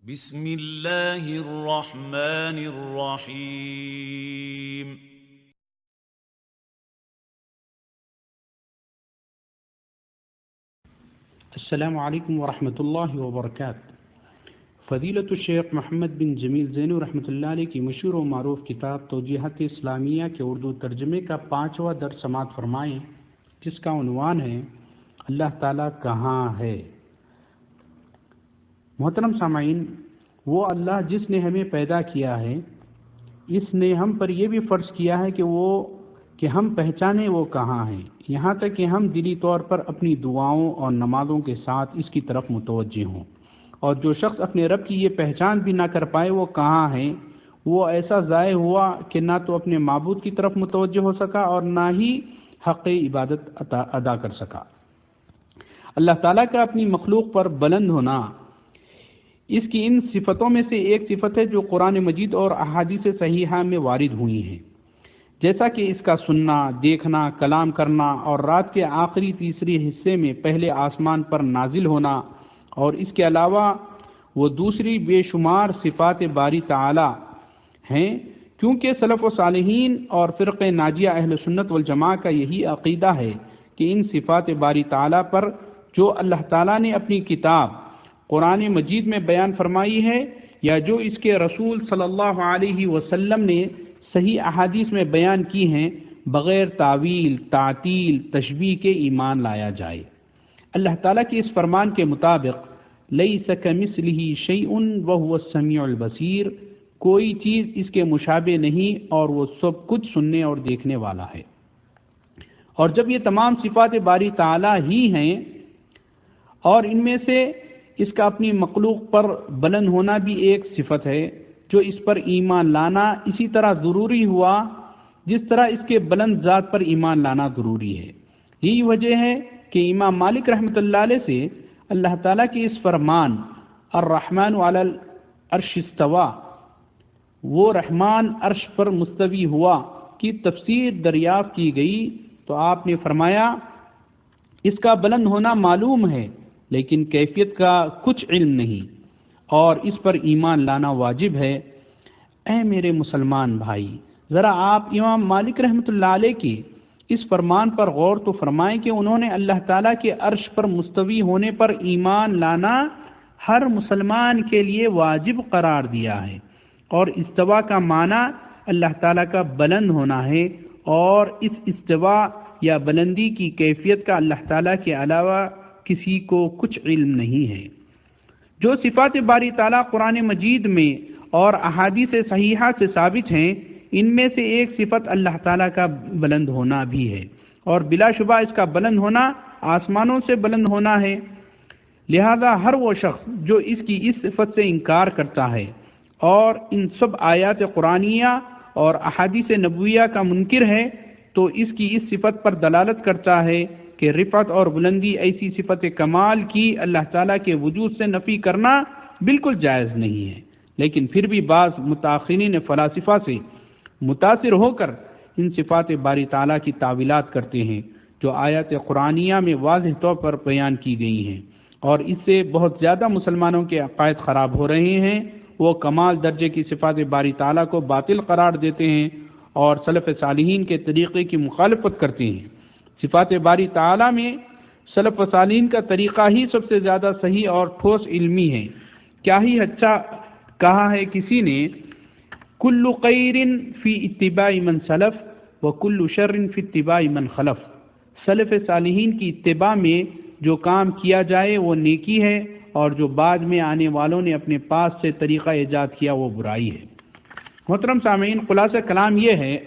بسم اللہ الرحمن الرحیم السلام علیکم ورحمۃ اللہ وبرکاتہ۔ فضیلت الشیخ محمد بن جمیل زینو رحمۃ اللہ علیہ کی مشہور و معروف کتاب توجیہات اسلامیہ کے اردو ترجمے کا 5واں درس سماعت فرمائیں، جس کا عنوان ہے اللہ تعالیٰ کہاں ہے۔ محترم سامعین، وہ اللہ جس نے ہمیں پیدا کیا ہے، اس نے ہم پر یہ بھی فرض کیا ہے کہ ہم پہچانیں وہ کہاں ہیں، یہاں تک کہ ہم دلی طور پر اپنی دعاؤں اور نمازوں کے ساتھ اس کی طرف متوجہ ہوں۔ اور جو شخص اپنے رب کی یہ پہچان بھی نہ کر پائے وہ کہاں ہے، وہ ایسا ضائع ہوا کہ نہ تو اپنے معبود کی طرف متوجہ ہو سکا اور نہ ہی حق عبادت ادا کر سکا۔ اللہ تعالیٰ کا اپنی مخلوق پر بلند ہونا اس کی ان صفتوں میں سے ایک صفت ہے جو قرآن مجید اور احادیث صحیحہ میں وارد ہوئی ہیں، جیسا کہ اس کا سننا، دیکھنا، کلام کرنا اور رات کے آخری تیسری حصے میں پہلے آسمان پر نازل ہونا، اور اس کے علاوہ وہ دوسری بے شمار صفات باری تعالی ہیں، کیونکہ سلف و صالحین اور فرقہ ناجیہ اہل سنت والجماعہ کا یہی عقیدہ ہے کہ ان صفات باری تعالی پر جو اللہ تعالیٰ نے اپنی کتاب قرآن مجید میں بیان فرمائی ہے یا جو اس کے رسول صلی اللہ علیہ وسلم نے صحیح احادیث میں بیان کی ہیں، بغیر تعویل، تعطیل، تشبیہ کے ایمان لایا جائے۔ اللہ تعالیٰ کے اس فرمان کے مطابق لیس کمثلہ شیء وہو السمیع البصیر، کوئی چیز اس کے مشابہ نہیں اور وہ سب کچھ سننے اور دیکھنے والا ہے۔ اور جب یہ تمام صفات باری تعالیٰ ہی ہیں اور ان میں سے اس کا اپنی مخلوق پر بلند ہونا بھی ایک صفت ہے، جو اس پر ایمان لانا اسی طرح ضروری ہوا جس طرح اس کے بلند ذات پر ایمان لانا ضروری ہے۔ یہی وجہ ہے کہ امام مالک رحمۃ اللہ علیہ سے اللہ تعالیٰ کے اس فرمان الرحمن علی العرش استوى، وہ رحمان عرش پر مستوی ہوا کی تفسیر دریافت کی گئی تو آپ نے فرمایا اس کا بلند ہونا معلوم ہے لیکن کیفیت کا کچھ علم نہیں، اور اس پر ایمان لانا واجب ہے۔ اے میرے مسلمان بھائی، ذرا آپ امام مالک رحمۃ اللہ علیہ کے اس فرمان پر غور تو فرمائیں کہ انہوں نے اللہ تعالیٰ کے عرش پر مستوی ہونے پر ایمان لانا ہر مسلمان کے لیے واجب قرار دیا ہے، اور استوا کا معنی اللہ تعالیٰ کا بلند ہونا ہے، اور اس استوا یا بلندی کی کیفیت کا اللہ تعالیٰ کے علاوہ کسی کو کچھ علم نہیں ہے۔ جو صفات باری تعالیٰ قرآن مجید میں اور احادیث صحیحہ سے ثابت ہیں، ان میں سے ایک صفت اللہ تعالیٰ کا بلند ہونا بھی ہے، اور بلا شبہ اس کا بلند ہونا آسمانوں سے بلند ہونا ہے۔ لہذا ہر وہ شخص جو اس کی اس صفت سے انکار کرتا ہے اور ان سب آیات قرآنیہ اور احادیث نبویہ کا منکر ہے تو اس کی اس صفت پر دلالت کرتا ہے کہ رفعت اور بلندی ایسی صفت کمال کی اللہ تعالیٰ کے وجود سے نفی کرنا بالکل جائز نہیں ہے، لیکن پھر بھی بعض متأخرین فلاسفہ سے متاثر ہو کر ان صفات باری تعالیٰ کی تعویلات کرتے ہیں جو آیات قرآنیہ میں واضح طور پر بیان کی گئی ہیں، اور اس سے بہت زیادہ مسلمانوں کے عقائد خراب ہو رہے ہیں۔ وہ کمال درجے کی صفات باری تعالیٰ کو باطل قرار دیتے ہیں اور سلف صالحین کے طریقے کی مخالفت کرتے ہیں۔ صفات باری تعالیٰ میں سلف و صالحین کا طریقہ ہی سب سے زیادہ صحیح اور ٹھوس علمی ہے۔ کیا ہی اچھا کہا ہے کسی نے، کل خیر فی اتباع من سلف و کل شر فی اتباع من خلف، سلف صالحین کی اتباع میں جو کام کیا جائے وہ نیکی ہے، اور جو بعد میں آنے والوں نے اپنے پاس سے طریقہ ایجاد کیا وہ برائی ہے۔ محترم سامعین، خلاصہ کلام یہ ہے،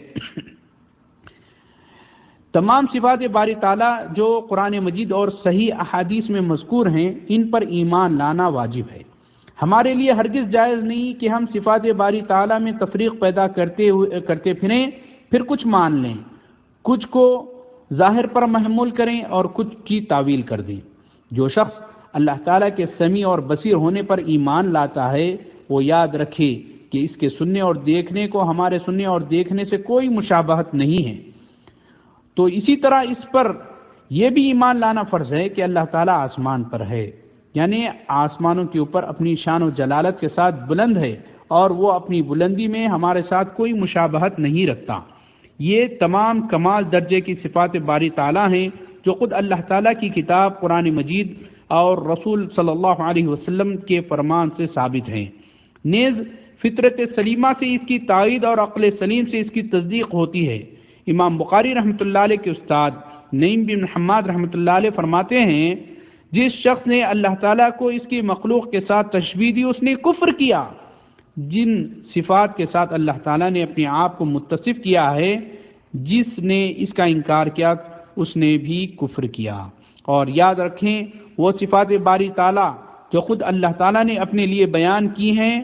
تمام صفات باری تعالیٰ جو قرآن مجید اور صحیح احادیث میں مذکور ہیں ان پر ایمان لانا واجب ہے۔ ہمارے لیے ہرگز جائز نہیں کہ ہم صفات باری تعالیٰ میں تفریق پیدا کرتے پھریں، پھر کچھ مان لیں، کچھ کو ظاہر پر محمول کریں اور کچھ کی تعویل کر دیں۔ جو شخص اللہ تعالیٰ کے سمیع اور بصیر ہونے پر ایمان لاتا ہے وہ یاد رکھے کہ اس کے سننے اور دیکھنے کو ہمارے سننے اور دیکھنے سے کوئی مشابہت نہیں ہے، تو اسی طرح اس پر یہ بھی ایمان لانا فرض ہے کہ اللہ تعالیٰ آسمان پر ہے، یعنی آسمانوں کے اوپر اپنی شان و جلالت کے ساتھ بلند ہے، اور وہ اپنی بلندی میں ہمارے ساتھ کوئی مشابہت نہیں رکھتا۔ یہ تمام کمال درجے کی صفات باری تعالیٰ ہیں جو خود اللہ تعالیٰ کی کتاب قرآن مجید اور رسول صلی اللہ علیہ وسلم کے فرمان سے ثابت ہیں۔ نیز فطرت سلیمہ سے اس کی تائید اور عقل سلیم سے اس کی تصدیق ہوتی ہے۔ امام بخاری رحمۃ اللہ علیہ کے استاد نعیم بن حماد رحمۃ اللہ علیہ فرماتے ہیں، جس شخص نے اللہ تعالیٰ کو اس کی مخلوق کے ساتھ تشبیہ دی اس نے کفر کیا۔ جن صفات کے ساتھ اللہ تعالیٰ نے اپنے آپ کو متصف کیا ہے، جس نے اس کا انکار کیا اس نے بھی کفر کیا۔ اور یاد رکھیں، وہ صفات باری تعالیٰ جو خود اللہ تعالیٰ نے اپنے لیے بیان کی ہیں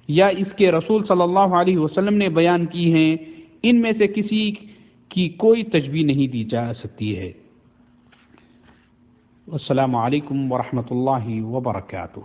یا اس کے رسول صلی اللہ علیہ وسلم نے بیان کی ہیں، ان میں سے کسی کی کوئی تشبیہ نہیں دی جا سکتی ہے۔ السلام علیکم ورحمۃ اللہ وبرکاتہ۔